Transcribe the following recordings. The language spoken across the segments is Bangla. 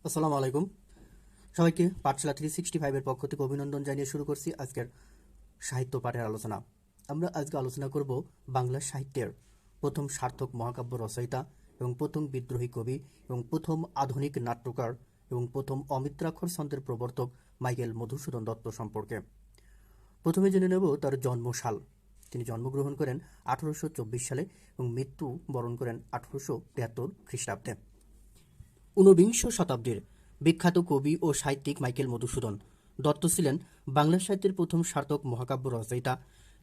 আসসালামু আলাইকুম। সবাইকে পাঠশালা 365 পক্ষ থেকে অভিনন্দন জানিয়ে শুরু করছি আজকের সাহিত্য পাঠের আলোচনা। আমরা আজকে আলোচনা করব বাংলা সাহিত্যের প্রথম সার্থক মহাকাব্য রচয়িতা এবং প্রথম বিদ্রোহী কবি এবং প্রথম আধুনিক নাট্যকার এবং প্রথম অমিত্রাক্ষর ছন্দের প্রবর্তক মাইকেল মধুসূদন দত্ত সম্পর্কে। প্রথমে জেনে নেব তার জন্মসাল। তিনি জন্মগ্রহণ করেন 1824 সালে এবং মৃত্যু বরণ করেন 1873 খ্রিস্টাব্দে। ঊনবিংশ শতাব্দীর বিখ্যাত কবি ও সাহিত্যিক মাইকেল মধুসূদন দত্ত ছিলেন বাংলা সাহিত্যের প্রথম সার্থক মহাকাব্য রচয়িতা।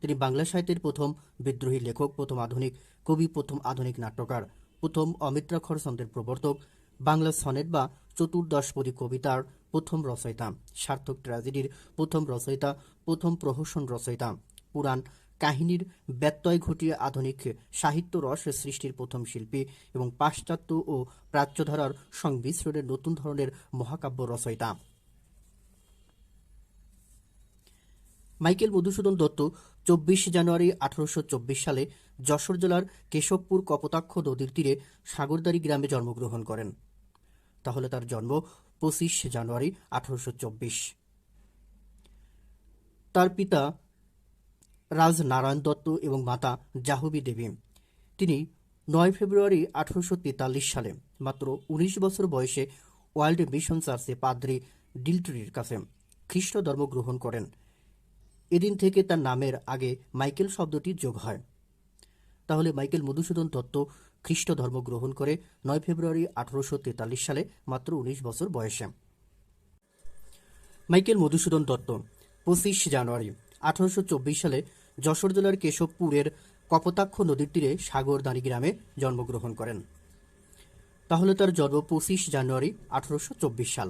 তিনি বাংলা সাহিত্যের প্রথম বিদ্রোহী লেখক, প্রথম আধুনিক কবি, প্রথম আধুনিক নাট্যকার, প্রথম অমিত্রাক্ষর ছন্দের প্রবর্তক, বাংলা সনেট বা চতুর্দশপদী কবিতার প্রথম রচয়িতা, সার্থক ট্র্যাজেডির প্রথম রচয়িতা, প্রথম প্রহসন রচয়িতা, পুরাণ কাহিনীর ব্যত্যয় ঘটিয়ে আধুনিক সাহিত্য রস সৃষ্টির প্রথম শিল্পী এবং পাশ্চাত্য ও প্রাচ্যধারার সংমিশ্রণের নতুন ধরনের মহাকাব্য রচয়িতা। মাইকেল মধুসূদন দত্ত 24 জানুয়ারি 1824 সালে যশোর জেলার কেশবপুর কপোতাক্ষ নদীর তীরে সাগরদাড়ি গ্রামে জন্মগ্রহণ করেন। তাহলে তার জন্ম 25 জানুয়ারি 1824। তার পিতা রাজনারায়ণ দত্ত এবং মাতা জাহ্নবী দেবী। তিনি 9 ফেব্রুয়ারি 1843 সালে মাত্র 19 বছর বয়সে ওয়ার্ল্ড মিশন চার্চে পাদ্রি ডিলট্রির কাছে খ্রিস্ট ধর্ম গ্রহণ করেন। এদিন থেকে তার নামের আগে মাইকেল শব্দটি যোগ হয়। তাহলে মাইকেল মধুসূদন দত্ত খ্রিস্ট ধর্ম গ্রহণ করে 9 ফেব্রুয়ারি 1843 সালে মাত্র 19 বছর বয়সে। মাইকেল মধুসূদন দত্ত 25 জানুয়ারি 1824 সালে যশোর জেলার কেশবপুরের কপোতাক্ষ নদীর তীরে সাগরদাড়ি গ্রামে জন্মগ্রহণ করেন। তাহলে তার জন্ম 25 জানুয়ারি 1824 সাল।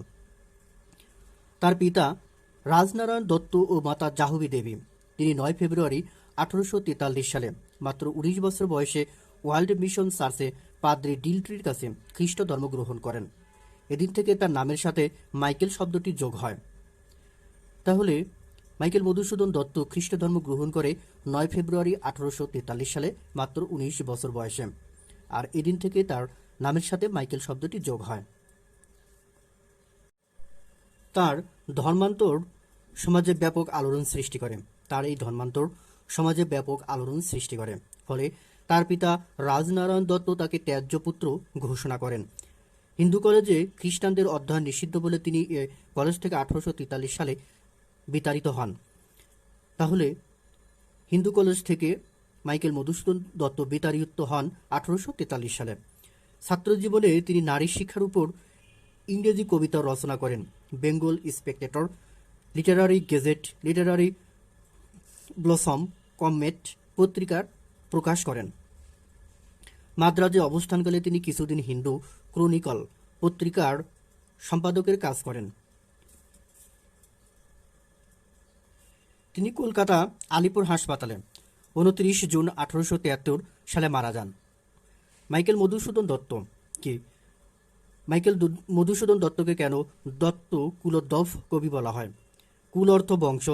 তার পিতা রাজনারায়ণ দত্ত ও মাতা জাহ্নবী দেবী। তিনি 9 ফেব্রুয়ারি 1843 সালে মাত্র 19 বছর বয়সে ওয়ার্ল্ড মিশন চার্চে পাদ্রি ডিলট্রির কাছে খ্রিস্ট ধর্ম গ্রহণ করেন। এদিন থেকে তার নামের সাথে মাইকেল শব্দটি যোগ হয়। তাহলে মাইকেল মধুসূদন দত্ত খ্রিস্ট ধর্ম গ্রহণ করে 9 ফেব্রুয়ারি 1843 সালে মাত্র 19 বছর বয়সে, আর এদিন থেকে তার নামের সাথে মাইকেল শব্দটি যোগ হয়। তার ধর্মান্তর সমাজে ব্যাপক আলোড়ন সৃষ্টি করে। ফলে তার পিতা রাজনারায়ণ দত্ত তাকে ত্যায্য পুত্র ঘোষণা করেন। হিন্দু কলেজে খ্রিস্টানদের অধ্যয়ন নিষিদ্ধ বলে তিনি কলেজ থেকে 1843 সালে বিতাড়িত হন। তাহলে হিন্দু কলেজ থেকে মাইকেল মধুসূদন দত্ত বিতাড়িত হন 1843 সালে। ছাত্রজীবনে তিনি নারী শিক্ষার উপর ইংরেজি কবিতা রচনা করেন। Bengal spectator, literary gazette, literary blossom, comet পত্রিকার প্রকাশ করেন। মাদ্রাজে অবস্থানকালে তিনি কিছুদিন হিন্দু ক্রনিকল পত্রিকার সম্পাদকের কাজ করেন। তিনি কলকাতা আলিপুর হাসপাতালে 29 জুন 1873 সালে মারা যান। মাইকেল মধুসূদন দত্তকে কেন দত্ত কুলোদ্ভব কবি বলা হয়? কুল অর্থ বংশ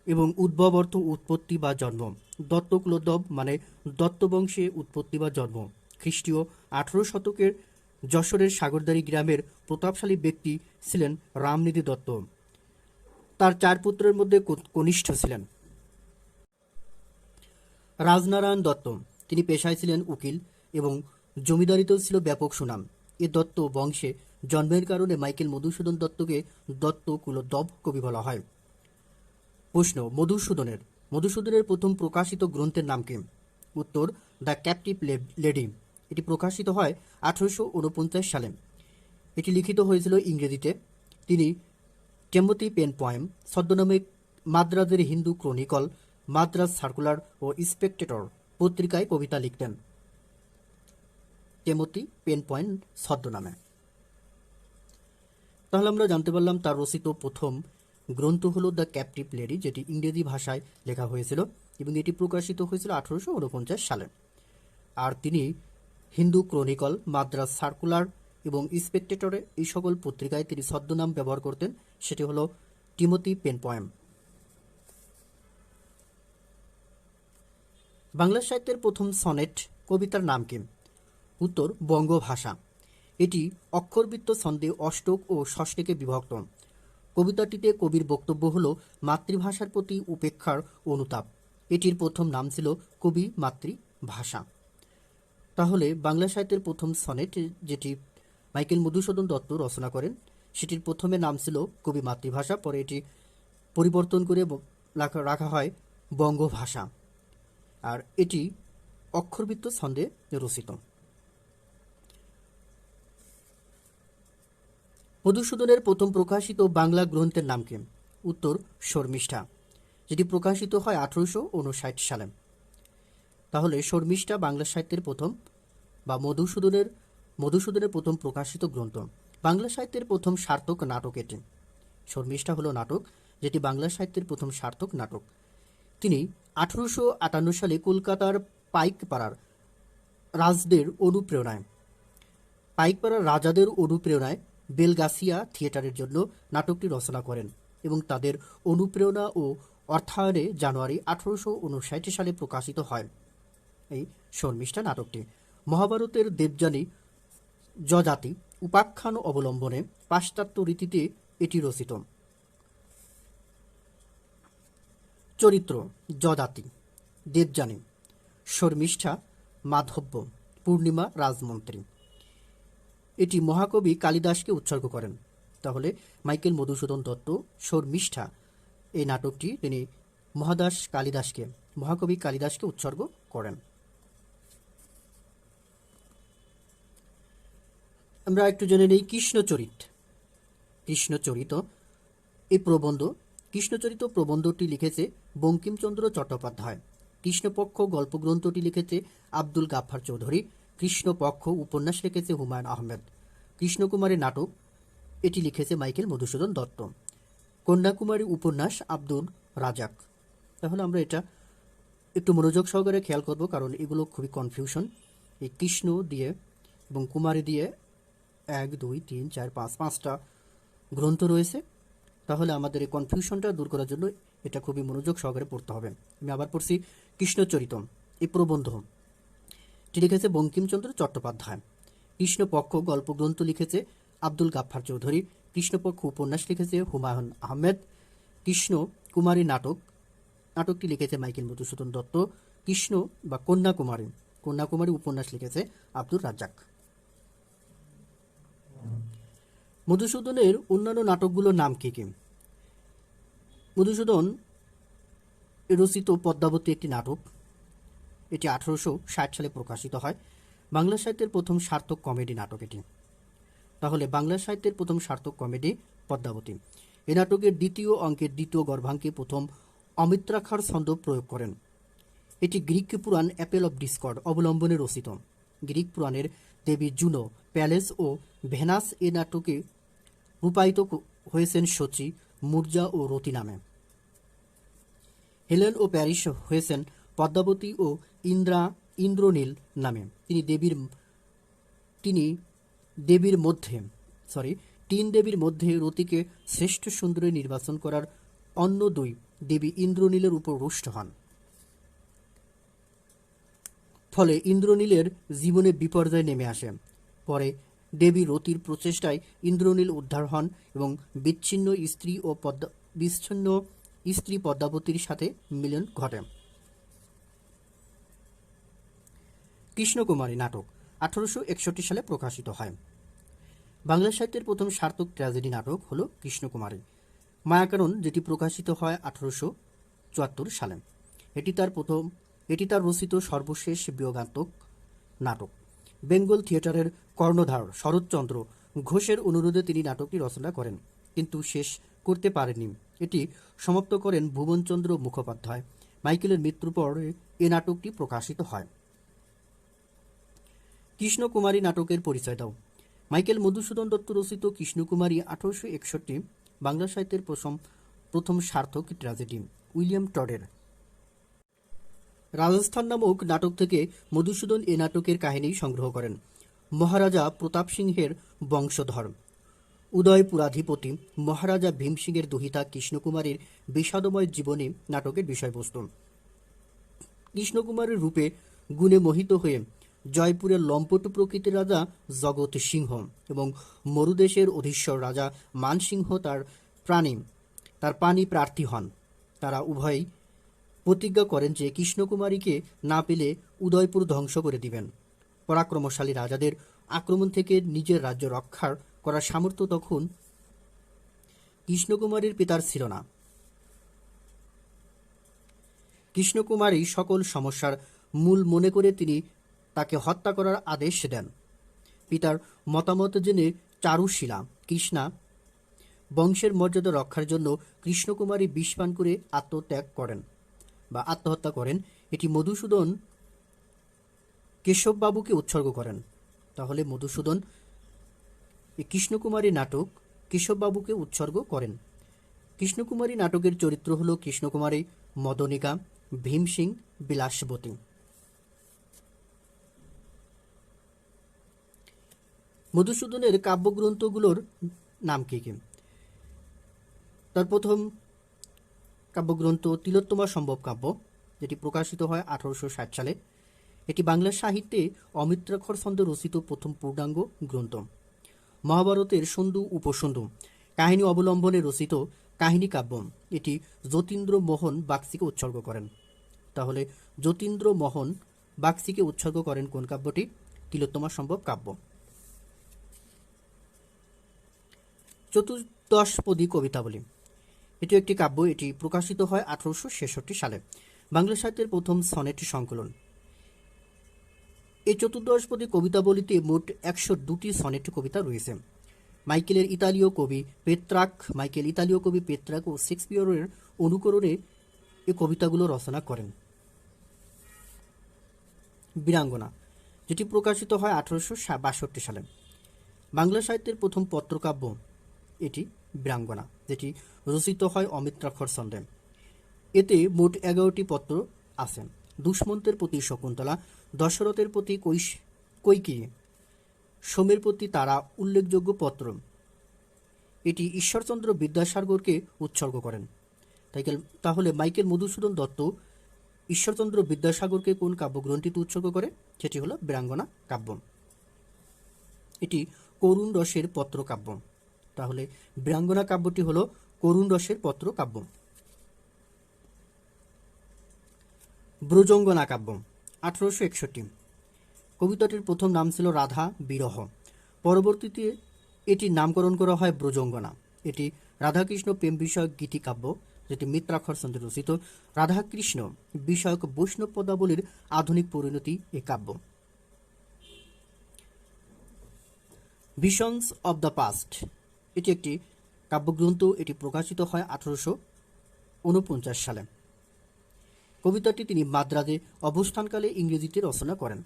এবং উদ্ভব অর্থ উৎপত্তি বা জন্ম। দত্ত কুলোদ্ভব মানে দত্ত বংশে উৎপত্তি বা জন্ম। খ্রিস্টীয় 18 শতকের যশোরের সাগরদাড়ি গ্রামের প্রতাপশালী ব্যক্তি ছিলেন রামনিধি দত্ত। তার 4 পুত্রের মধ্যে কনিষ্ঠ ছিলেন রাজনারায়ণ দত্ত। তিনি পেশায় ছিলেন উকিল এবং জমিদারিতেও ছিল ব্যাপক সুনাম। এ দত্ত বংশে জন্মের কারণে মাইকেল মধুসূদন দত্তকে দত্ত কুলোদ্ভব কবি বলা হয়। প্রশ্ন, মধুসূদনের প্রথম প্রকাশিত গ্রন্থের নাম কি? উত্তর, দ্য ক্যাপটিভ লেডি। এটি প্রকাশিত হয় 1849 সালে। এটি লিখিত হয়েছিল ইংরেজিতে। তিনি টিমোথি পেন পয়েম ছদ্মনামে মাদ্রাজের হিন্দু ক্রনিকল, মাদ্রাজ সার্কুলার ও স্পেকটেটর পত্রিকায় কবিতা লিখতেন। টিমোথি পেন পয়েম ছদ্মনামে। তাহলে আমরা জানতে পারলাম তার রচিত প্রথম গ্রন্থ হলো দ্য ক্যাপটিভ লেডি, যেটি ইংরেজি ভাষায় লেখা হয়েছিল এবং এটি প্রকাশিত হয়েছিল 1849 সালে। আর তিনি হিন্দু ক্রনিকল, মাদ্রাজ সার্কুলার এবং স্পেকটেটরে এই সকল পত্রিকায় তিনি ছদ্মনাম ব্যবহার করতেন, সেটি হলো টিমোথি পেন পয়েম। বাংলা সাহিত্যের প্রথম সনেট কবিতার নাম কি? উত্তর, বঙ্গভাষা। এটি অক্ষরবৃত্ত ছন্দে অষ্টক ও ষষ্ঠকে বিভক্ত। কবিতাটিতে কবির বক্তব্য হল মাতৃভাষার প্রতি উপেক্ষার অনুতাপ। এটির প্রথম নাম ছিল কবি মাতৃভাষা। তাহলে বাংলা সাহিত্যের প্রথম সনেট যেটি মাইকেল মধুসূদন দত্ত রচনা করেন, সেটির প্রথমে নাম ছিল কবি মাতৃভাষা, পরে এটি পরিবর্তন করে রাখা হয় বঙ্গভাষা, আর এটি অক্ষরবৃত্ত ছন্দে রচিত। মধুসূদনের প্রথম প্রকাশিত বাংলা গ্রন্থের নাম কি? উত্তর শর্মিষ্ঠা, যেটি প্রকাশিত হয় 1859 সালে। তাহলে শর্মিষ্ঠা বাংলা সাহিত্যের প্রথম বা মধুসূদনের প্রথম প্রকাশিত গ্রন্থ। বাংলা সাহিত্যের প্রথম সার্থক নাটক এটি। শর্মিষ্ঠা হলো নাটক, যেটি বাংলা সাহিত্যের প্রথম সার্থক নাটক। তিনি 1858 সালে কলকাতার পাইকপাড়ার রাজাদের অনুপ্রেরণায় বেলগাছিয়া থিয়েটারের জন্য নাটকটি রচনা করেন এবং তাদের অনুপ্রেরণা ও অর্থায়নে জানুয়ারি 1859 সালে প্রকাশিত হয় এই শর্মিষ্ঠা নাটকটি। মহাভারতের দেবযানী যজাতি উপাখ্যান অবলম্বনে পাশ্চাত্য রীতিতে এটি রচিত। চরিত্র: যজাতি, দেবযানী, শর্মিষ্ঠা, মাধব্য, পূর্ণিমা রাজমন্ত্রী। এটি মহাকবি কালিদাসকে উৎসর্গ করেন। তাহলে মাইকেল মধুসূদন দত্ত শর্মিষ্ঠা এই নাটকটি তিনি মহাকবি কালিদাসকে উৎসর্গ করেন। আমরা একটু জেনে নেই কৃষ্ণচরিত এই প্রবন্ধ। কৃষ্ণচরিত প্রবন্ধটি লিখেছে বঙ্কিমচন্দ্র চট্টোপাধ্যায়। কৃষ্ণপক্ষ গল্পগ্রন্থটি লিখেছে আব্দুল গাফফার চৌধুরী। কৃষ্ণপক্ষ উপন্যাস লিখেছে হুমায়ুন আহমেদ। কৃষ্ণকুমারী নাটক এটি লিখেছে মাইকেল মধুসূদন দত্ত। কন্যাকুমারী উপন্যাস আব্দুল রাজাক। তাহলে আমরা এটা একটু মনোযোগ সহকারে খেয়াল করব, কারণ এগুলো খুবই কনফিউশন। এই কৃষ্ণ দিয়ে এবং কুমারী দিয়ে 1, 2, 3, 4, 5টা গ্রন্থ রয়েছে। তাহলে আমাদের এই কনফিউশনটা দূর করার জন্য এটা খুবই মনোযোগ সহকারে পড়তে হবে। আমি আবার পড়ছি, কৃষ্ণচরিত এই প্রবন্ধ এটি লিখেছে বঙ্কিমচন্দ্র চট্টোপাধ্যায়। কৃষ্ণপক্ষ গল্পগ্রন্থ লিখেছে আব্দুল গাফফার চৌধুরী। কৃষ্ণপক্ষ উপন্যাস লিখেছে হুমায়ুন আহমেদ। কৃষ্ণ কুমারী নাটকটি লিখেছে মাইকেল মধুসূদন দত্ত। কৃষ্ণ বা কন্যাকুমারী উপন্যাস লিখেছে আব্দুর রাজ্জাক। মধুসূদনের অন্যান্য নাটকগুলোর নাম কি কি? মধুসূদন রচিত পদ্মাবতী একটি নাটক, এটি 1860 সালে প্রকাশিত হয়। বাংলা সাহিত্যের প্রথম সার্থক কমেডি নাটক এটি। তাহলে বাংলা সাহিত্যের প্রথম সার্থক কমেডি পদ্মাবতী। এই নাটকের দ্বিতীয় অঙ্কের দ্বিতীয় গর্ভাঙ্কে প্রথম অমিত্রাক্ষর ছন্দ প্রয়োগ করেন। এটি Greek Purana Apple of Discord অবলম্বনে রচিত। গ্রিক পুরাণের দেবী জুনো, প্যালেস ও ভেনাস এ নাটকে রূপায়িত হয়েছেন শচী, মুর্জা ও রতি নামে। হেলেন ও প্যারিস হয়েছেন পদ্মাবতী ও ইন্দ্রনীল নামে। তিন দেবীর মধ্যে রতিকে শ্রেষ্ঠ সুন্দরী নির্বাচন করার অন্য 2 দেবী ইন্দ্রনীলের উপর রুষ্ট হন। ফলে ইন্দ্রনীলের জীবনে বিপর্যয় নেমে আসে। পরে দেবী রতির প্রচেষ্টায় ইন্দ্রনীল উদ্ধার হন এবং বিচ্ছিন্ন স্ত্রী পদ্মাবতীর সাথে মিলন ঘটে। কৃষ্ণকুমারী নাটক 1861 সালে প্রকাশিত হয়। বাংলা সাহিত্যের প্রথম সার্থক ট্র্যাজেডি নাটক হল কৃষ্ণকুমারী। মায়াকানন, যেটি প্রকাশিত হয় 1874 সালে। এটি তার রচিত সর্বশেষ বিয়োগান্তক নাটক। বেঙ্গল থিয়েটারের কর্ণধার শরৎচন্দ্র ঘোষের অনুরোধে তিনি নাটকটি রচনা করেন, কিন্তু শেষ করতে পারেননি। এটি সমাপ্ত করেন ভুবনচন্দ্র মুখোপাধ্যায়। মাইকেলের মৃত্যুর পর এ নাটকটি প্রকাশিত হয়। কৃষ্ণকুমারী নাটকের পরিচয় দাও। মাইকেল মধুসূদন দত্ত রচিত কৃষ্ণকুমারী 1861 বাংলা সাহিত্যের প্রথম সার্থক ট্র্যাজেডি। উইলিয়াম টডের রাজস্থান নামক নাটক থেকে মধুসূদন এ নাটকের কাহিনী সংগ্রহ করেন। মহারাজা প্রতাপ সিংহের বংশধর উদয়পুরাধিপতি মহারাজা ভীম সিংহের দুহিতা কৃষ্ণকুমারীর বিষাদময় জীবনী নাটকের বিষয়বস্তু। কৃষ্ণকুমারীর রূপে গুণে মোহিত হয়ে জয়পুরের লম্পট প্রকৃতির রাজা জগৎ সিংহ এবং মরুদেশের অধীশ্বর রাজা মানসিংহ তার পানি প্রার্থী হন। তারা উভয়ই প্রতিজ্ঞা করেন যে কৃষ্ণকুমারীকে না পেলে উদয়পুর ধ্বংস করে দিবেন। পরাক্রমশালী রাজাদের আক্রমণ থেকে নিজের রাজ্য রক্ষার করার সামর্থ্য তখন কৃষ্ণকুমারীর পিতার ছিল না। কৃষ্ণকুমারী সকল সমস্যার মূল মনে করে তিনি তাকে হত্যা করার আদেশ দেন। পিতার মতামত জেনে চারুশীলা কৃষ্ণা বংশের মর্যাদা রক্ষার জন্য কৃষ্ণকুমারী বিষপান করে আত্মহত্যা করেন। এটি মধুসূদন কেশববাবুকে উৎসর্গ করেন। তাহলে মধুসূদন কৃষ্ণকুমারী নাটক কেশববাবুকে উৎসর্গ করেন। কৃষ্ণকুমারী নাটকের চরিত্র হল কৃষ্ণকুমারী, মদনিকা, ভীমসিং, বিলাসবতী। মধুসূদনের কাব্যগ্রন্থগুলোর নাম কি কি? তার প্রথম কাব্যগ্রন্থ তিলোত্তমা সম্ভব কাব্য, যেটি প্রকাশিত হয় 1860 সালে। এটি বাংলা সাহিত্যে অমিত্রাক্ষর ছন্দে রচিত প্রথম পূর্ণাঙ্গ গ্রন্থ। মহাভারতের সন্ধু উপসন্ধু কাহিনী অবলম্বনে রচিত কাহিনী কাব্য। এটি যতীন্দ্র মোহন বাগচিকে উৎসর্গ করেন। তাহলে যতীন্দ্র মোহন বাগচিকে উৎসর্গ করেন কোন কাব্যটি? তিলোত্তমা সম্ভব কাব্য। চতুর্দশপদী কবিতাবলী, এটি একটি কাব্য। এটি প্রকাশিত হয় 1866 সালে। বাংলা সাহিত্যের প্রথম সনেট সংকলন। এই চতুর্দশপদী কবিতাবলীতে মোট 102টি সনেট কবিতা রয়েছে। মাইকেল ইতালীয় কবি পেত্রাক ও শেক্সপিয়রের অনুকরণে এই কবিতাগুলো রচনা করেন। বীরাঙ্গনা, যেটি প্রকাশিত হয় 1862 সালে। বাংলা সাহিত্যের প্রথম পত্রকাব্য এটি বীরাঙ্গনা, যেটি রচিত হয় অমিত্রাক্ষর ছন্দে। এতে মোট 11টি পত্র আছে। দুষ্মন্তের প্রতি শকুন্তলা, দশরথের প্রতি কৈকেয়ী, সোমের প্রতি তারা উল্লেখযোগ্য পত্র। এটি ঈশ্বরচন্দ্র বিদ্যাসাগরকে উৎসর্গ করেন। তাহলে মাইকেল মধুসূদন দত্ত ঈশ্বরচন্দ্র বিদ্যাসাগরকে কোন কাব্যগ্রন্থিতে উৎসর্গ করে? সেটি হলো বীরাঙ্গনা কাব্য। এটি করুণ রসের পত্র কাব্য। তাহলে বীরাঙ্গনা কাব্যটি হলো করুণ রসের পত্র কাব্য। ব্রজঙ্গনা কাব্য 1861। কবিতাটির প্রথম নাম ছিল রাধা বিরহ। পরবর্তীতে এটির নামকরণ করা হয় ব্রজঙ্গনা। এটি রাধাকৃষ্ণ প্রেম বিষয়ক গীতি কাব্য, যেটি মিত্রাক্ষর ছন্দে রচিত। রাধাকৃষ্ণ বিষয়ক বৈষ্ণব পদাবলীর আধুনিক পরিণতি এ কাব্য। ভিশনস অব দ্য পাস্ট, এটি একটি কাব্যগ্রন্থ। এটি প্রকাশিত হয় 1849 সালে। কবিতাটি তিনি মাদ্রাজে অবস্থানকালে ইংরেজিতে রচনা করেন।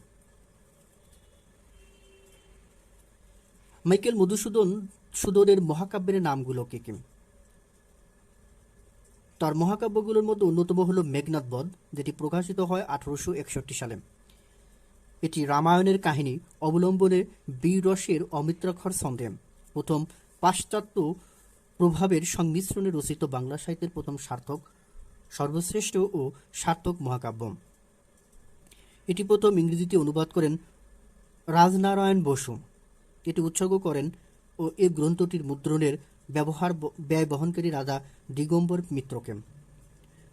মাইকেল মধুসূদনের মহাকাব্যের নামগুলো কি কি? তার মহাকাব্যগুলোর মধ্যে অন্যতম হল মেঘনাদ বধ, যেটি প্রকাশিত হয় 1861 সালে। এটি রামায়ণের কাহিনী অবলম্বনে বীররসের অমিত্রাক্ষর ছন্দে প্রথম পাশ্চাত্য প্রভাবের সংমিশ্রণে রচিত বাংলা সাহিত্যের প্রথম সর্বশ্রেষ্ঠ ও সার্থক মহাকাব্য। এটি প্রথম ইংরেজিতে অনুবাদ করেন রাজনারায়ণ বসু। এটি উৎসর্গ করেন ও এই গ্রন্থটির মুদ্রণের ব্যয় বহনকারী রাজা দিগম্বর মিত্রকে।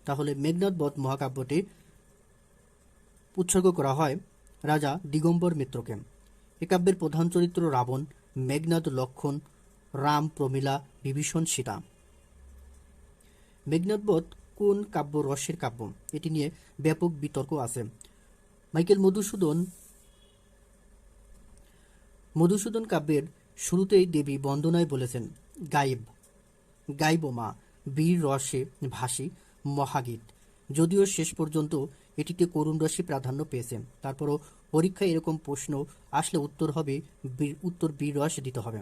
তাহলে মেঘনাদ বধ মহাকাব্যটি উৎসর্গ করা হয় রাজা দিগম্বর মিত্রকে। এ কাব্যের প্রধান চরিত্র রাবণ, মেঘনাদ, লক্ষণ, রাম, প্রমীলা, বিভীষণ, সীতা। মেঘনাদ বধ কোন কাব্য রসের কাব্য? এটি নিয়ে ব্যাপক বিতর্ক আছে। মাইকেল মধুসূদন কাব্যের শুরুতেই দেবী বন্দনায় বলেছেন, গাইব মা বীর রসে ভাসি মহাগীত। যদিও শেষ পর্যন্ত এটিতে করুণ রসে প্রাধান্য পেয়েছে, তারপরও পরীক্ষায় এরকম প্রশ্ন আসলে উত্তর বীর রস দিতে হবে।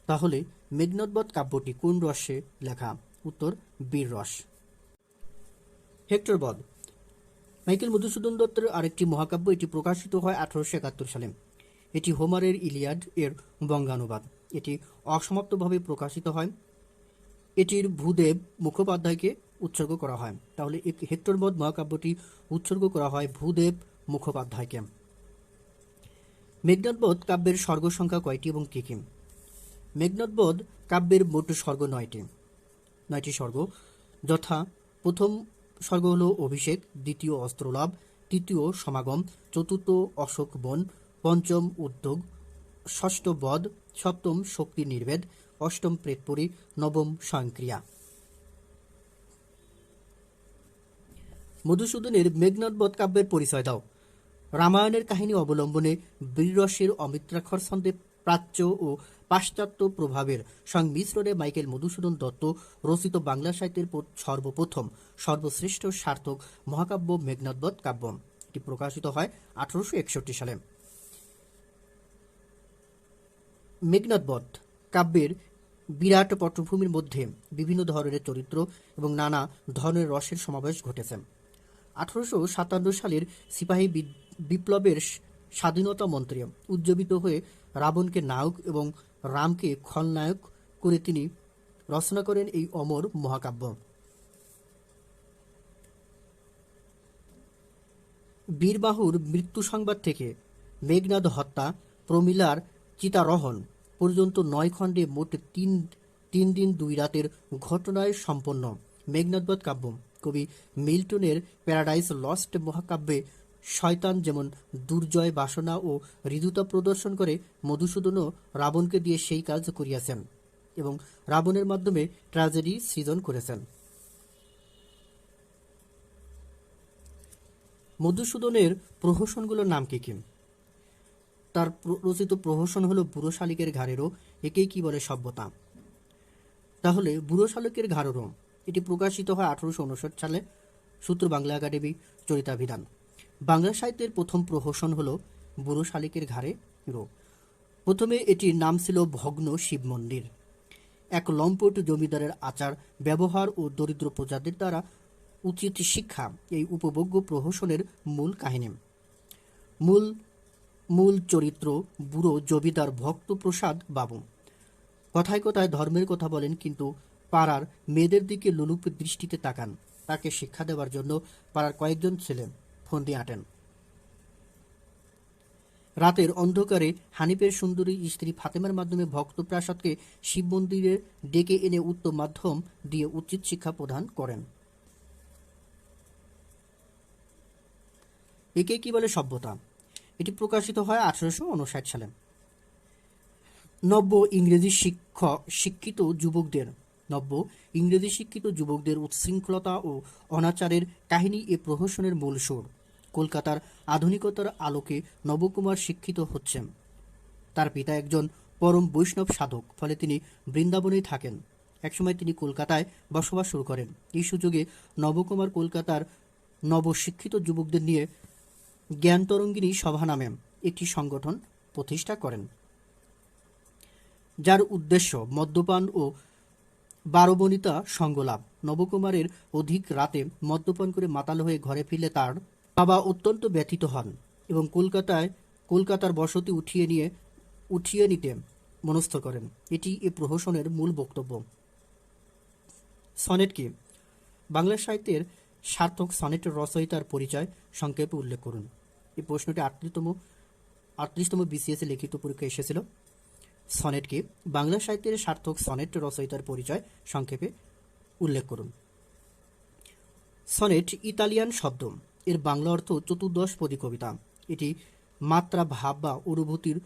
তাহলে মেঘনাদ বধ কাব্যটি কোন রসে লেখা? উত্তর বীর রস। হেক্টর বধ মাইকেল মধুসূদন দত্তের আরেকটি মহাকাব্য। এটি প্রকাশিত হয় 1871 সালে। এটি হোমারের ইলিয়াড এর বঙ্গানুবাদ। এটি অসমাপ্তভাবে প্রকাশিত হয়। এটির ভূদেব মুখোপাধ্যায়কে উৎসর্গ করা হয়। তাহলে হেক্টর বধ মহাকাব্যটি উৎসর্গ করা হয় ভূদেব মুখোপাধ্যায়কে। মেঘনাদবধ কাব্যের স্বর্গ সংখ্যা কয়টি এবং কী কী? মেঘনাদবধ কাব্যের মোট স্বর্গ 9টি স্বর্গ, যথা প্রথম স্বর্গ হল অভিষেক, দ্বিতীয় অস্ত্রলাভ, তৃতীয় সমাগম, চতুর্থ অশোক বন, পঞ্চম উদ্যোগ, ষষ্ঠ বধ, সপ্তম শক্তি নির্ভেদ, অষ্টম প্রেতপুরী, নবম স্বয়ংক্রিয়া। মধুসূদনের মেঘনাদবধ কাব্যের পরিচয় দাও। রামায়ণের কাহিনী অবলম্বনে বীররসের অমিত্রাক্ষর ছন্দে প্রাচ্য ও পাশ্চাত্য প্রভাবের সংমিশ্রণে মাইকেল মধুসূদন দত্ত রচিত বাংলা সাহিত্যের সর্বপ্রথম সর্বশ্রেষ্ঠ সার্থক মহাকাব্য মেঘনাদবধ কাব্য। এটি প্রকাশিত হয় 1861 সালে। মেঘনাদবধ কাব্যের বিরাট পটভূমির মধ্যে বিভিন্ন ধরনের চরিত্র এবং নানা ধরনের রসের সমাবেশ ঘটেছে। 1857 সালের সিপাহী বিপ্লবের স্বাধীনতা মন্ত্রী উজ্জীবিত হয়ে রাবণকে নায়ক এবং রামকে খলনায়ক করে তিনি রচনা করেন এই অমর মহাকাব্য। বীরবাহুর মৃত্যু সংবাদ থেকে মেঘনাদ হত্যা, প্রমীলার চিতারোহণ পর্যন্ত 9 খণ্ডে মোট 3 দিন 2 রাতের ঘটনায় সম্পন্ন মেঘনাদবধ কাব্য। কবি মিল্টনের প্যারাডাইস লস্ট মহাকাব্যে শয়তান যেমন দুর্জয় বাসনা ও হৃদয়তা প্রদর্শন করে, মধুসূদনও রাবণকে দিয়ে সেই কাজ করিয়াছেন এবং রাবণের মাধ্যমে ট্র্যাজেডি সৃজন করেছেন। মধুসূদনের প্রহসনগুলোর নাম কি কি? তার রচিত প্রহসন হলো বুড়ো শালিকের ঘাড়েরও, একেই কি বলে সভ্যতা। তাহলে বুড়ো শালিকের ঘাড়েরও এটি প্রকাশিত হয় 1859 সালে, সূত্র বাংলা একাডেমি চরিতাভিধান। বাংলা সাহিত্যের প্রথম প্রহসন হলো বুড়ো শালিকের ঘাড়েরও। প্রথমে এটির নাম ছিল ভগ্ন শিব মন্দির। এক লম্পট জমিদারের আচার ব্যবহার ও দরিদ্র প্রজাদের দ্বারা উচিত শিক্ষা এই উপভোগ্য প্রহসনের মূল কাহিনী। মূল চরিত্র বুড়ো জমিদার ভক্তপ্রসাদ বাবু। কথায় কথায় ধর্মের কথা বলেন, কিন্তু পাড়ার মেয়েদের দিকে লোলুপ দৃষ্টিতে তাকান। তাকে শিক্ষা দেওয়ার জন্য পাড়ার কয়েকজন ছেলে ফন্দি আঁটেন। রাতের অন্ধকারে হানিফের সুন্দরী স্ত্রী ফাতেমার মাধ্যমে ভক্তপ্রাসাদকে শিব মন্দিরে ডেকে এনে উত্তম মাধ্যম দিয়ে উচিত শিক্ষা প্রদান করেন। একে কি বলে সভ্যতা। এটি প্রকাশিত হয় 1859 সালে। নব্য ইংরেজি শিক্ষিত যুবকদের উচ্ছৃঙ্খলতা ও অনাচারের কাহিনী এ প্রহসনের মূল সুর। কলকাতার আধুনিকতার আলোকে নবকুমার শিক্ষিত হচ্ছেন। তার পিতা একজন পরম বৈষ্ণব সাধক, ফলে তিনি বৃন্দাবনেই থাকেন। একসময় তিনি কলকাতায় বসবাস শুরু করেন। এই সুযোগে নবকুমার কলকাতার নবশিক্ষিত যুবকদের নিয়ে জ্ঞানতরঙ্গিনী সভা নামে একটি সংগঠন প্রতিষ্ঠা করেন, যার উদ্দেশ্য মদ্যপান ও বারবনিতা সঙ্গলাভ। নবকুমারের অধিক রাতে মদ্যপান করে মাতাল হয়ে ঘরে ফিরলে তার বাবা অত্যন্ত ব্যথিত হন এবং কলকাতার বসতি উঠিয়ে নিতে মনস্থ করেন। এটি এ প্রহসনের মূল বক্তব্য। সনেট কি? বাংলা সাহিত্যের সার্থক সনেটের রচয়িতার পরিচয় সংক্ষেপে উল্লেখ করুন। এই প্রশ্নটি 38তম BCS লিখিত পরীক্ষা এসেছিল। সনেট কি? বাংলা সাহিত্যের সার্থক সনেট রচয়িতার পরিচয় সংক্ষেপে উল্লেখ করুন। সনেট ইতালিয়ান শব্দ, এর বাংলা অর্থ চতুর্দশপদী কবিতা। এটি মাত্রা, ভাব বা অনুভূতির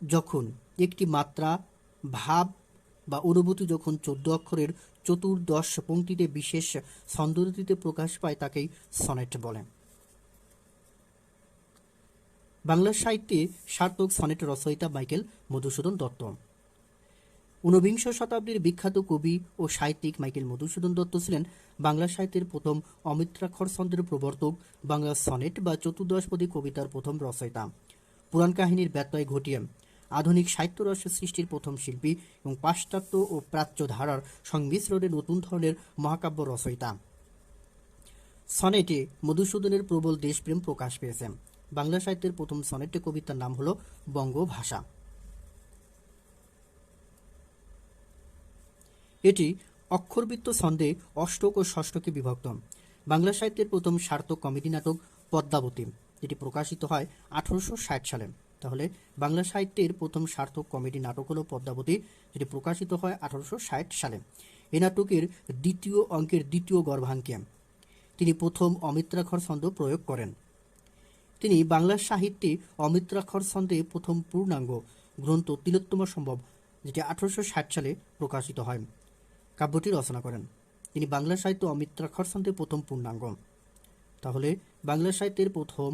যখন একটি মাত্রা, ভাব বা অনুভূতি যখন 14 অক্ষরের চতুর্দশ পংক্তিতে বিশেষ ছন্দরীতিতে প্রকাশ পায় তাকেই সনেট বলে। বাংলা সাহিত্যে সার্থক সনেট রচয়িতা মাইকেল মধুসূদন দত্ত। 19বিংশ শতাব্দীর বিখ্যাত কবি ও সাহিত্যিক মাইকেল মধুসূদন দত্ত ছিলেন বাংলা সাহিত্যের প্রথম অমিত্রাক্ষর ছন্দের প্রবর্তক, বাংলা সনেট বা চতুর্দশপদী কবিতার প্রথম রচয়িতা, পুরাণ কাহিনীর ব্যত্যয় ঘটিয়ে আধুনিক সাহিত্য রসের সৃষ্টির প্রথম শিল্পী এবং পাশ্চাত্য ও প্রাচ্য ধারার সংমিশ্রণে নতুন ধরনের মহাকাব্য রচয়িতা। সনেটে মধুসূদনের প্রবল দেশপ্রেম প্রকাশ পেয়েছে। বাংলা সাহিত্যের প্রথম সনেট কবিতার নাম হল বঙ্গভাষা। এটি অক্ষরবৃত্ত ছন্দে অষ্টক ও ষষ্ঠকে বিভক্ত। বাংলা সাহিত্যের প্রথম সার্থক কমেডি নাটক পদ্মাবতী, এটি প্রকাশিত হয় 1860 সালে। তাহলে বাংলা সাহিত্যের প্রথম সার্থক কমেডি নাটক হলো পদ্মাবতী, যেটি প্রকাশিত হয় 1860 সালে। এই নাটকের দ্বিতীয় অঙ্কের দ্বিতীয় গর্ভাঙ্কে তিনি প্রথম অমিত্রাক্ষর ছন্দ প্রয়োগ করেন। তিনি বাংলা সাহিত্যে অমিত্রাক্ষর ছন্দে প্রথম পূর্ণাঙ্গ গ্রন্থ তিলোত্তমা সম্ভব, যেটি 1860 সালে প্রকাশিত হয়, কাব্যটি রচনা করেন। তিনি বাংলা সাহিত্য অমিত্রাক্ষর ছন্দে প্রথম পূর্ণাঙ্গ। তাহলে বাংলা সাহিত্যের প্রথম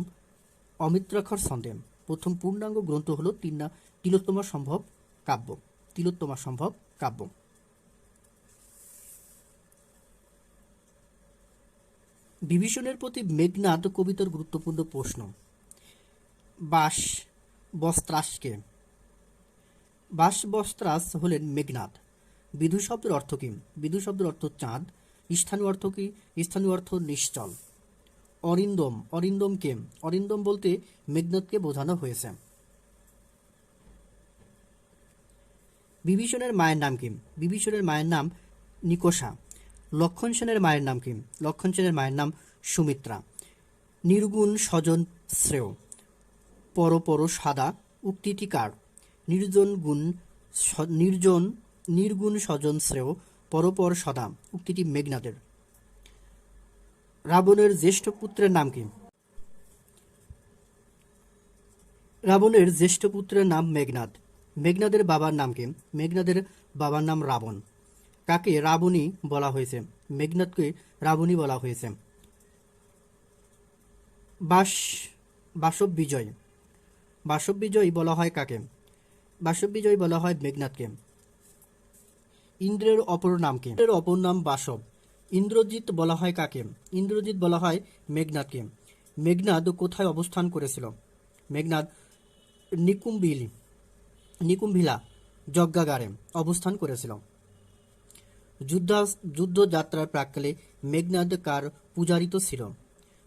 অমিত্রাক্ষর ছন্দে প্রথম পূর্ণাঙ্গ গ্রন্থ হল তিলোত্তমা সম্ভব কাব্য। তিলোত্তমা সম্ভব কাব্য। বিভীষণের প্রতি মেঘনাদ কবিতার গুরুত্বপূর্ণ প্রশ্ন। বাস বস্ত্রাসকে বাস বস্ত্রাস হলেন মেঘনাদ। বিধু শব্দের অর্থ কি? বিধু শব্দের অর্থ চাঁদ। স্থানীয় অর্থ কি? স্থানীয় অর্থ নিশ্চল। অরিন্দম, অরিন্দম কে? অরিন্দম বলতে মেঘনাদকে বোঝানো হয়েছে। বিভীষণের মায়ের নাম কি? বিভীষণের মায়ের নাম নিকষা। লক্ষণ সেনের মায়ের নাম কি? লক্ষণ সেনের মায়ের নাম সুমিত্রা। নির্গুণ স্বজন শ্রেয় পরপর সাদা উক্তিটি কার? নির্গুণ স্বজন শ্রেয় পরপর সদা উক্তিটি মেঘনাদের। রাবণের জ্যেষ্ঠ পুত্রের নাম কি? রাবণের জ্যেষ্ঠ পুত্রের নাম মেঘনাদ। মেঘনাদের বাবার নাম কি? মেঘনাদের বাবার নাম রাবণ। কাকে রাবণী বলা হয়েছে? মেঘনাদকে রাবণী বলা হয়েছে। বাসব বিজয়, বাসব বিজয় বলা হয় কাকে? বাসব বিজয় বলা হয় মেঘনাদকে। ইন্দ্রের অপর নাম কি? ইন্দ্রের অপর নাম বাসব। ইন্দ্রজিৎ বলা হয় কাকে? ইন্দ্রজিৎ বলা হয় মেঘনাদকে। মেঘনাদ কোথায় অবস্থান করেছিল? মেঘনাদ নিকুম্ভিলা যজ্ঞাগারে অবস্থান করেছিল। যুদ্ধযাত্রার প্রাক্কালে মেঘনাদ কার পূজারিত ছিল?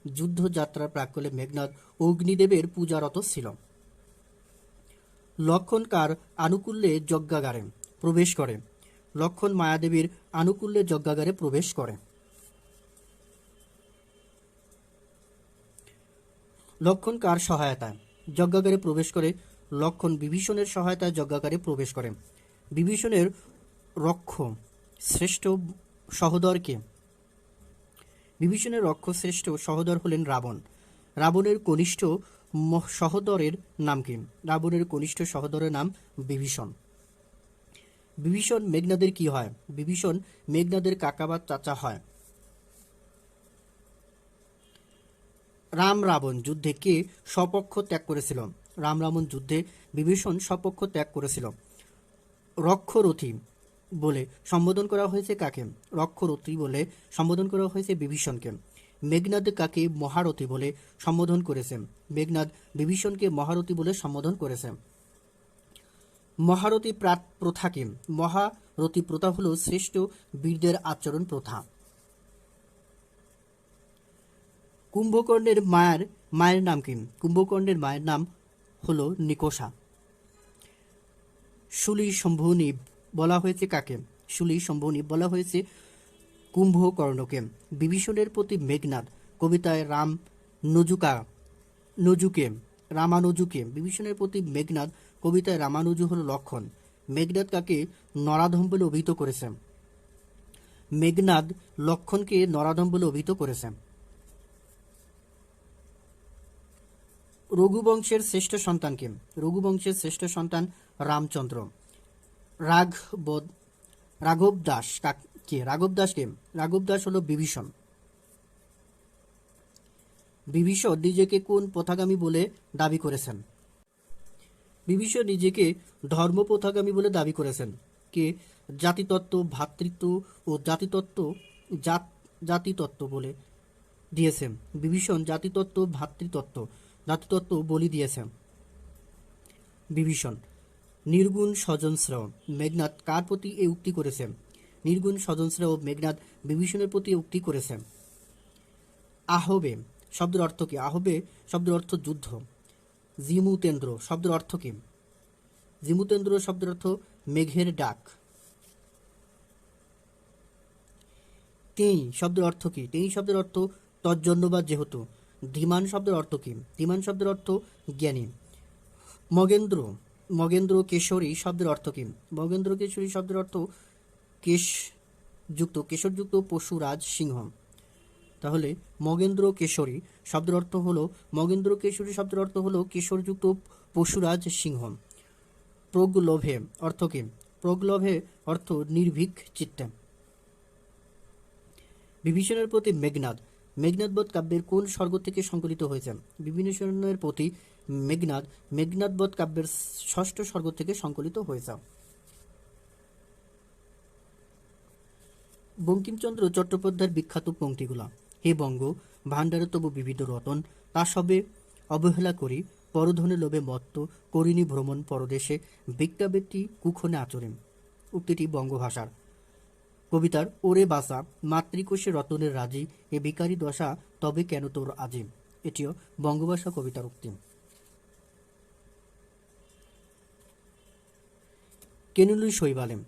যুদ্ধযাত্রার প্রাক্কালে মেঘনাদ অগ্নিদেবের পূজারত ছিল। লক্ষণ কার আনুকূল্যে যজ্ঞাগারে প্রবেশ করে? লক্ষণ মায়াদেবীর আনুকূল্যে যজ্ঞাগারে প্রবেশ করে। লক্ষণ কার সহায়তায় যজ্ঞাগারে প্রবেশ করে? লক্ষণ বিভীষণের সহায়তায় যজ্ঞাগারে প্রবেশ করে। বিভীষণের রক্ষ শ্রেষ্ঠ সহোদরকে? বিভীষণের রক্ষ শ্রেষ্ঠ সহোদর হলেন রাবণ। রাবণের কনিষ্ঠ সহোদরের নাম কি? রাবণের কনিষ্ঠ সহোদরের নাম বিভীষণ। বিভীষণ মেঘনাদের কি হয়? বিভীষণ মেঘনাদের কাকা বা চাচা হয়। রাম রাবণ যুদ্ধে কে স্বপক্ষ ত্যাগ করেছিল? রাম রাবণ যুদ্ধে বিভীষণ স্বপক্ষ ত্যাগ করেছিল। রক্ষরথী বলে সম্বোধন করা হয়েছে কাকে? রক্ষরথী বলে সম্বোধন করা হয়েছে বিভীষণকে। মেঘনাদ কাকে মহারথী বলে সম্বোধন করেছে? মেঘনাদ বিভীষণকে মহারথী বলে সম্বোধন করেছে। মহারথী প্রথা কি? মহারথী প্রথা হল শ্রেষ্ঠ বীরদের আচরণ প্রথা। কুম্ভকর্ণের মায়ের নাম কি? কুম্ভকর্ণের মায়ের নাম হলো নিকষা। শুলি শম্ভুনি বলা হয়েছে কাকে? শুলি শম্ভুনি বলা হয়েছে কুম্ভকর্ণকে। বিভীষণের প্রতি মেঘনাদ কবিতায় রামানুজুকে। বিভীষণের প্রতি মেঘনাদ কবিতায় রামানুজু হল লক্ষণ। মেঘনাদ কাকে নরাধম বলে অভিহিত করেছে? মেঘনাদ লক্ষণকে নরাধম বলে অভিহিত করেছে। রঘুবংশের শ্রেষ্ঠ সন্তান কে? রঘুবংশের শ্রেষ্ঠ সন্তান রামচন্দ্র। রাঘব দাস কে? রাঘব দাস কে? রাঘব দাস হলো বিভীষণ। বিভীষণ নিজেকে কোন পথগামী বলে দাবি করেছেন? বিভীষণ নিজেকে ধর্মপথগামী বলে দাবি করেছেন। কে জাতিতত্ত্ব, ভ্রাতৃত্ব ও জাতিতত্ত্ব বলে দিয়েছেন। বিভীষণ জাতিতত্ত্ব, জাতিতত্ত্ব বলি দিয়েছেন। বিভীষণ। নির্গুণ স্বজন শ্রেয় মেঘনাদ কার প্রতি এই উক্তি করেছেন? নির্গুণ স্বজন শ্রেয় মেঘনাদ বিভীষণের প্রতি উক্তি করেছেন। আহবে শব্দের অর্থ কি? আহবে শব্দের অর্থ যুদ্ধ। জিমুতেন্দ্র শব্দের অর্থ কি? জিমুতেন্দ্র শব্দের অর্থ মেঘের ডাক। তেই শব্দের অর্থ কি? তেই শব্দের অর্থ তজ্জন্য বা যেহেতু। ধীমান শব্দের অর্থ কি? ধীমান শব্দের অর্থ জ্ঞানী। মগেন্দ্র মগেন্দ্র কেশরী শব্দের অর্থ কি? মগেন্দ্র কেশরী শব্দের অর্থ কেশরযুক্ত পশুরাজ সিংহ। তাহলে মগেন্দ্র কেশরী শব্দের অর্থ হলো কেশরযুক্ত পশুরাজ সিংহ। প্রগলভে অর্থ কি? প্রগলভে অর্থ নির্ভীক চিত্তে। বিভীষণের প্রতি মেঘনাদবধ কাব্যের কোন স্বর্গ থেকে সংকলিত হয়েছে? বিভীষণের প্রতি মেঘনাদবধ কাব্যের 6ষ্ঠ স্বর্গ থেকে সংকলিত হয়েছে। বঙ্কিমচন্দ্র চট্টোপাধ্যায়ের বিখ্যাত পংক্তিগুলা: হে বঙ্গ, ভাণ্ডারে তবু বিবিধ রতন, তা সবে অবহেলা করি, পরধনে লোভে মত্ত, করিনি ভ্রমণ পরদেশে, ভিক্ষাবৃত্তি কুক্ষণে আচরেন। উক্তিটি বঙ্গভাষার। কবিতার ওরে বাসা, মাতৃকোষে রতনের রাজি, এ ভিখারি দশা তবে কেন তোর আজি। এটিও বঙ্গভাষা কবিতার উক্তি। কেনুলি শৈবালেম,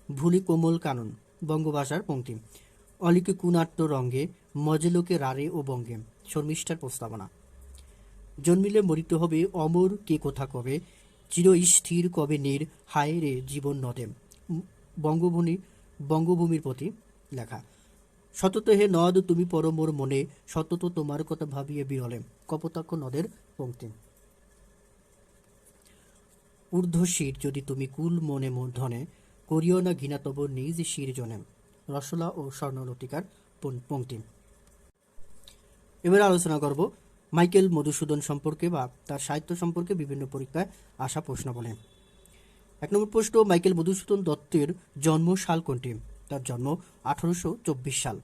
ভুলি কোমল কানন। বঙ্গভাষার পংক্তি। অলিকে কুনাট্য রঙ্গে, মজেলোকে রারে ও বঙ্গে। শর্মিষ্ঠার প্রস্তাবনা। জন্মিলে মরিতে হবে, অমর কে কোথা কবে, চিরস্থির কবে নীর, হায় রে জীবন নদে। বঙ্গভূমির প্রতি লেখা। সতত হে নদ তুমি পর মোর মনে, সতত তোমার কথা ভাবিয়ে বিরলে। কপোতাক্ষ নদের পংক্তি। ঊর্ধ্বশির যদি তুমি কুল মনে ধনে, করিও না ঘৃণা তব নিজ শির জনে। রসলা ও স্বর্ণলতিকার পংক্তি। এবার আলোচনা করব মাইকেল মধুসূদন সম্পর্কে বা তার সাহিত্য সম্পর্কে বিভিন্ন পরীক্ষায় আসা প্রশ্ন বলে। 1 নম্বর প্রশ্ন, মাইকেল মধুসূদন দত্তের জন্ম সাল কোনটি? তার জন্ম 1824 সাল,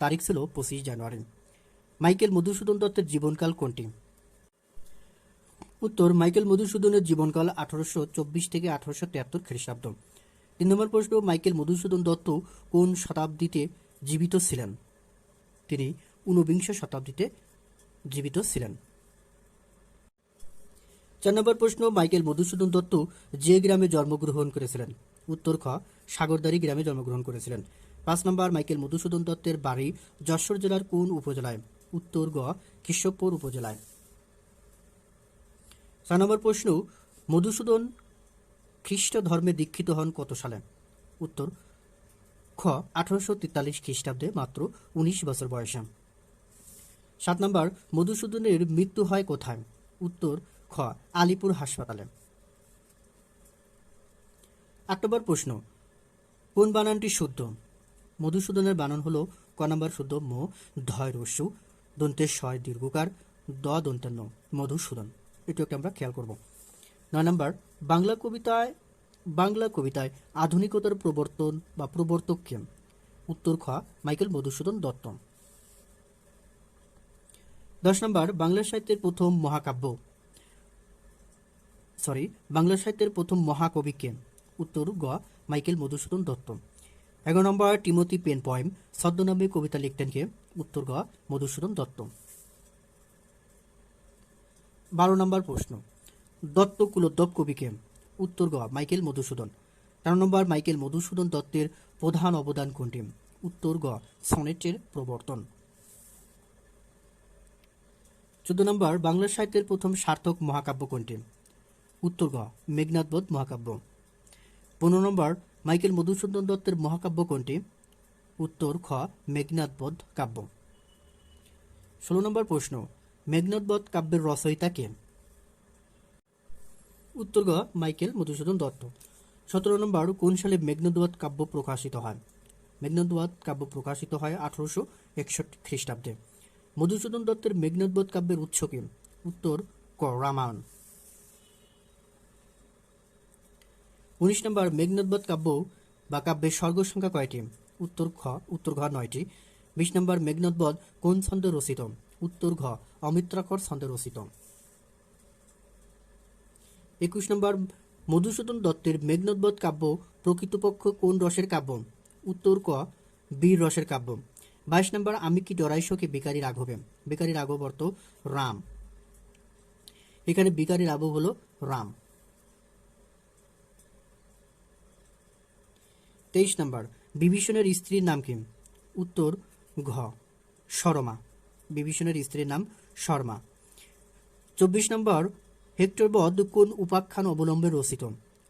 তারিখ ছিল 25 জানুয়ারি। মাইকেল মধুসূদন দত্তের জীবনকাল কোনটি? উত্তর, মাইকেল মধুসূদনের জীবনকাল 1824 থেকে 1873 খ্রিস্টাব্দ। 3 নম্বর প্রশ্ন, মাইকেল মধুসূদন দত্ত কোন শতাব্দীতে জীবিত ছিলেন? তিনি 19 শতাব্দীতে জীবিত ছিলেন। 4 নম্বর প্রশ্ন, মাইকেল মধুসূদন দত্ত যে গ্রামে জন্মগ্রহণ করেছিলেন? উত্তর খ, সাগরদাড়ি গ্রামে জন্মগ্রহণ করেছিলেন। 5 নম্বর, মাইকেল মধুসূদন দত্তের বাড়ি যশোর জেলার কোন উপজেলায়? উত্তর গ, কেশবপুর উপজেলায়। 4 নম্বর প্রশ্ন, মধুসূদন খ্রিস্ট ধর্মে দীক্ষিত হন কত সালে? উত্তর খ, 1843 খ্রিস্টাব্দে, মাত্র 19 বছর বয়সে। 7 নম্বর, মধুসূদনের মৃত্যু হয় কোথায়? উত্তর খ, আলিপুর হাসপাতালে। 8 নম্বর প্রশ্ন, কোন বানানটি শুদ্ধ? মধুসূদনের বানান হলো ক নম্বর শুদ্ধ, ম ধয় রস্যু দন্তে শয় দীর্ঘকার দ দন্তে ন, মধুসূদন। এটি একটা আমরা খেয়াল করব। 9 নম্বর, বাংলা কবিতায় আধুনিকতার প্রবর্তন বা প্রবর্তক কে? উত্তর খ, মাইকেল মধুসূদন দত্ত। 10 নম্বর, বাংলা সাহিত্যের প্রথম মহাকবি কে? উত্তর গ, মাইকেল মধুসূদন দত্ত। 11 নম্বর, টিমোথি পেন পয়েম ছদ্মনামে কবিতা লিখতেন কে? উত্তর গ, মধুসূদন দত্ত। 12 নম্বর প্রশ্ন, দত্ত কুলোদ্যব কবি কে? উত্তর গ, মাইকেল মধুসূদন। 13 নম্বর, মাইকেল মধুসূদন দত্তের প্রধান অবদান কোনটি? উত্তর গ, সনেটের প্রবর্তন। 14 নম্বর, বাংলা সাহিত্যের প্রথম সার্থক মহাকাব্য কোনটি? উত্তর গ, মেঘনাদবধ মহাকাব্য। 15 নম্বর, মাইকেল মধুসূদন দত্তের মহাকাব্য কোনটি? উত্তর খ, মেঘনাদবধ কাব্য। 16 নম্বর প্রশ্ন, মেঘনাদবধ কাব্যের রচয়িতা কে? উত্তর গ, মাইকেল মধুসূদন দত্ত। 17 নম্বর, কোন সালে মেঘনাদবধ কাব্য প্রকাশিত হয়? মেঘনাদবধ কাব্য প্রকাশিত হয় 1861 খ্রিস্টাব্দে। মধুসূদন দত্তের মেঘনাদবধ কাব্যের উৎস কি? উত্তর ক, রামায়ণ। 19 নম্বর, মেঘনাদবধ কাব্য বা কাব্যের সর্গ সংখ্যা কয়টি? উত্তর ঘ, 9টি। 20 নম্বর, মেঘনাদবধ কোন ছন্দে রচিত? উত্তর ঘ, অমিত্রাক্ষর ছন্দে রচিত। 21 নম্বর, মধুসূদন দত্তের মেঘনাদবধ কাব্য প্রকৃতপক্ষ কোন রসের কাব্য? উত্তর ক, বীর রসের কাব্য। 22 নম্বর, আমি কি ডরাই সখী ভিখারি রাঘবে? ভিখারি রাঘব অর্থ রাম, এখানে ভিখারি রাঘব হলো রাম। 23 নম্বর, বিভীষণের স্ত্রীর নাম কি? উত্তর ঘ, শর্মা। বিভীষণের স্ত্রীর নাম শর্মা। 24 নম্বর, হেক্টর বধ কোন উপাখ্যান অবলম্বে রচিত?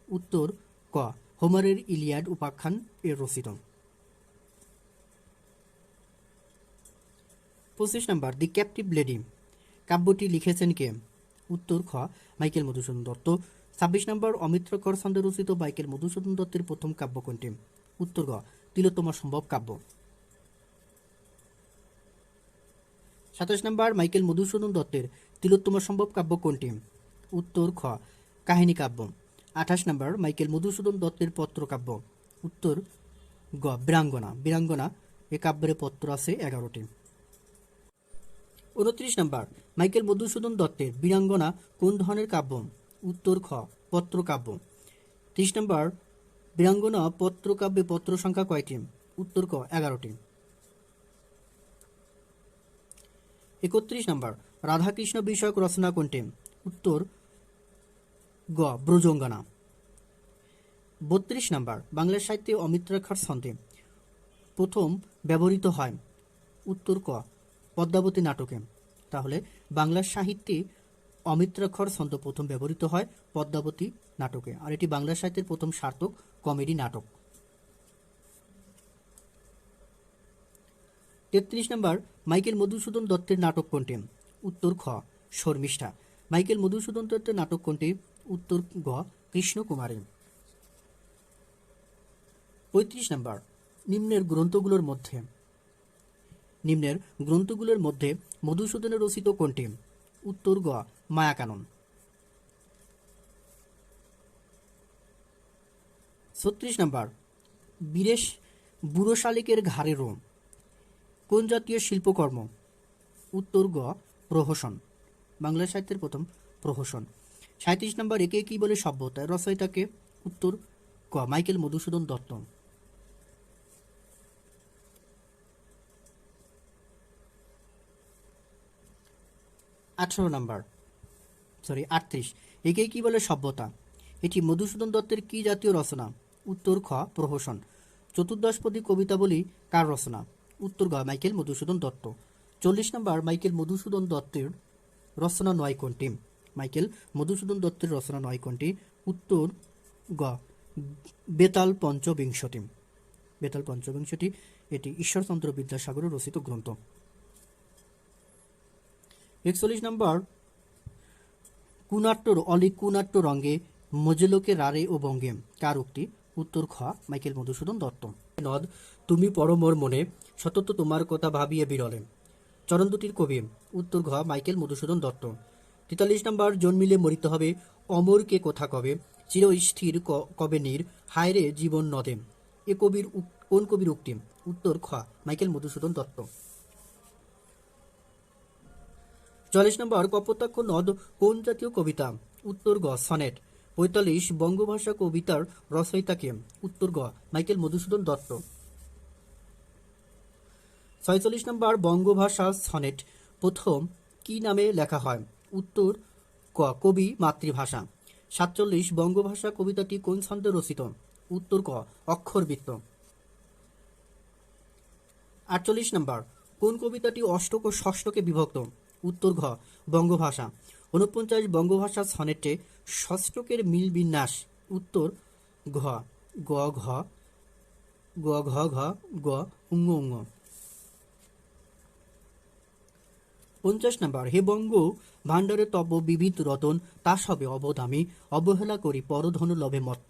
উত্তর ক হোমারের ইলিয়াড উপাখ্যান এর রচিত। 25 নম্বর দি ক্যাপটিভ লেডি কাব্যটি লিখেছেন কে? উত্তর খ মাইকেল মধুসূদন দত্ত। 26 নম্বর অমিত্রকর ছন্দে রচিত মাইকেল মধুসূদন দত্তের প্রথম কাব্য কোনটি? উত্তর গ তিলোত্তমা সম্ভব কাব্য। 27 নম্বর মাইকেল মধুসূদন দত্তের তিলোত্তমা সম্ভব কাব্য কোনটি? উত্তর খ কাহিনী কাব্য। 28 নম্বর মাইকেল মধুসূদন দত্তের পত্র কাব্য। উত্তর গ বীরাঙ্গনা। বীরাঙ্গনা এ কাব্যের পত্র আছে 11টি। 29 নম্বর মাইকেল মধুসূদন দত্তের বীরাঙ্গনা কোন ধরনের কাব্য? উত্তর খ পত্র কাব্য। 30 নম্বর বীরাঙ্গনা পত্র কাব্যে পত্র সংখ্যা কয়টি? উত্তর ক 11টি। 31 নম্বর রাধাকৃষ্ণ বিষয়ক রচনা কোনটি? উত্তর গ ব্রজঙ্গনা। 32 নম্বর বাংলা সাহিত্যে অমিত্রাক্ষর ছন্দে প্রথম ব্যবহৃত হয়? উত্তর ক পদ্মাবতী নাটকে। তাহলে বাংলা সাহিত্যে অমিত্রাক্ষর ছন্দ প্রথম ব্যবহৃত হয় পদ্মাবতী নাটকে, আর এটি বাংলা সাহিত্যের প্রথম সার্থক কমেডি নাটক। 33 নম্বর মাইকেল মধুসূদন দত্তের নাটক কোনটি? উত্তর খ শর্মিষ্ঠা। মাইকেল মধুসূদন দত্তের নাটক কোনটি? উত্তর গ কৃষ্ণকুমারী। 35 নম্বর নিম্নের গ্রন্থগুলোর মধ্যে মধুসূদনের রচিত কোনটি? উত্তর গ মায়াকানন। 36 নম্বর বুড়ো শালিকের ঘাড়ে রোম কোন জাতীয় শিল্পকর্ম? উত্তর গ প্রহসন। বাংলা সাহিত্যের প্রথম প্রহসন। 37 নম্বর একে কি বলে সভ্যতা রচয়িতাকে? উত্তর ক মাইকেল মধুসূদন দত্ত। 38 একে কি বলে সভ্যতা? এটি মধুসূদন দত্তের কি জাতীয় রচনা? উত্তর খ প্রহসন। চতুর্দশপদী কবিতাবলী কার রচনা? উত্তর গ মাইকেল মধুসূদন দত্ত। 40 নম্বর মাইকেল মধুসূদন দত্তের রচনা নয় কোনটি? মাইকেল মধুসূদন দত্তের রচনা নয় কোনটি? উত্তর গ বেতাল পঞ্চবিংশতি। এটি ঈশ্বরচন্দ্র বিদ্যাসাগরের রচিত গ্রন্থ। 41 নম্বর কুনাট্য রঙ্গে মজেলোকে রারে ও বঙ্গে কার উক্তি? উত্তর খ মাইকেল মধুসূদন দত্ত। নদ তুমি পরমর মনে সতত তোমার কথা ভাবিয়ে বিরলে চরণ দুটির কবি? উত্তর ঘ মাইকেল মধুসূদন দত্ত। 43 নম্বর জন্মিলে মরিতে হবে অমরকে কথা কবে চিরস্থির কবে নীর হায়রে জীবন নদে এ কোন কবির উক্তি? উত্তর খ মাইকেল মধুসূদন দত্ত। 44 নম্বর কপোতাক্ষ নদ কোন জাতীয় কবিতা? উত্তর গ সনেট। 45 বঙ্গভাষা কবিতার রচয়িতাকে? উত্তর গ মাইকেল মধুসূদন দত্ত। 46 নম্বর বঙ্গভাষা সনেট প্রথম কি নামে লেখা হয়? উত্তর ক কবি মাতৃভাষা। 47 বঙ্গভাষা কবিতাটি কোন ছন্দে রচিত? উত্তর ক অক্ষরবৃত্ত। 48 নম্বর কোন কবিতাটি অষ্টক ও ষষ্ঠকে বিভক্ত? উত্তর ঘ বঙ্গভাষা। 49 বঙ্গভাষা সনেটে ষষ্ঠকের মিল বিন্যাস? উত্তর ঘ গ ঘ গ ঘ ঘ গ উঙ্গ উঙ্গ। 50 নম্বর হে বঙ্গ ভাণ্ডারে তব বিবিধ রতন তা সবে অবদামি অবহেলা করি পরধনু লভে মত্ত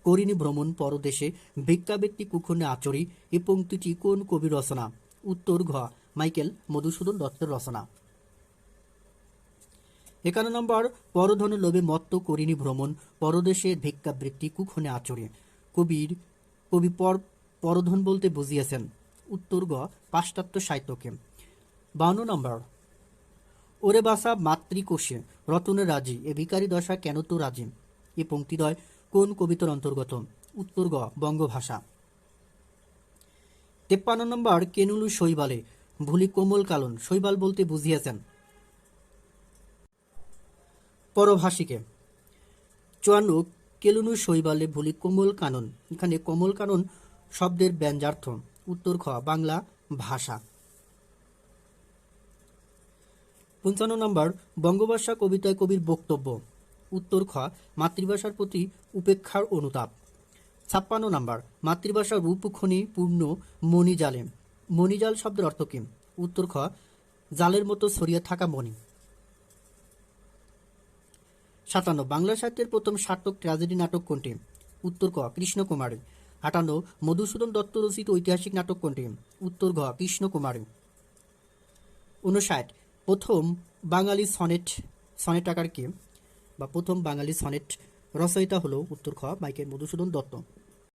করিনি ভ্রমণ পরদেশে ভিক্ষাবৃত্তি কুক্ষণে আচরি এ পংক্তিটি কোন কবি রচনা? উত্তর ঘ মাইকেল মধুসূদন দত্তের রচনা। 51 নম্বর পরধনু লোভে মত্ত করিনি ভ্রমণ পরদেশে ভিক্ষাবৃত্তি কুক্ষণে আচরি কবি পরধন বলতে বুঝিয়েছেন? উত্তর গ পাশ্চাত্য সাহিত্যকে। 52 নম্বর ওরে বাসা মাতৃকোষে রতনে রাজি এ ভিখারি দশা কেন তো রাজি এ পংক্তিদ্বয় কোন কবিতার অন্তর্গত? উত্তর গ বঙ্গভাষা। 53 নম্বর কেনুলু শৈবালে ভুলি কোমল কালন শৈবাল বলতে বুঝিয়েছেন? পরভাষীকে। 54 কেলুনু শৈবালে ভুলি কোমল কানন এখানে কোমল কানন শব্দের ব্যঞ্জার্থ? উত্তর খ বাংলা ভাষা। 55 নম্বর বঙ্গভাষা কবিতায় কবির বক্তব্য? উত্তর খ মাতৃভাষার প্রতি উপেক্ষার অনুতাপ। 56 নাম্বার, মাতৃভাষার রূপ খনি পূর্ণ মণিজালে। মণিজাল শব্দের অর্থ কী? উত্তর খ জালের মতো ছড়িয়ে থাকা মণি। 57, বাংলা সাহিত্যের প্রথম সার্থক ট্র্যাজেডি নাটক কোনটি? উত্তর ক কৃষ্ণকুমারী। 58, মধুসূদন দত্ত রচিত ঐতিহাসিক নাটক কোনটি? উত্তর ঘ কৃষ্ণকুমারী। 59, প্রথম বাঙালি সনেট আকার কে বা প্রথম বাঙালি সনেট রচয়িতা হলো? উত্তর খ মাইকেল মধুসূদন দত্ত।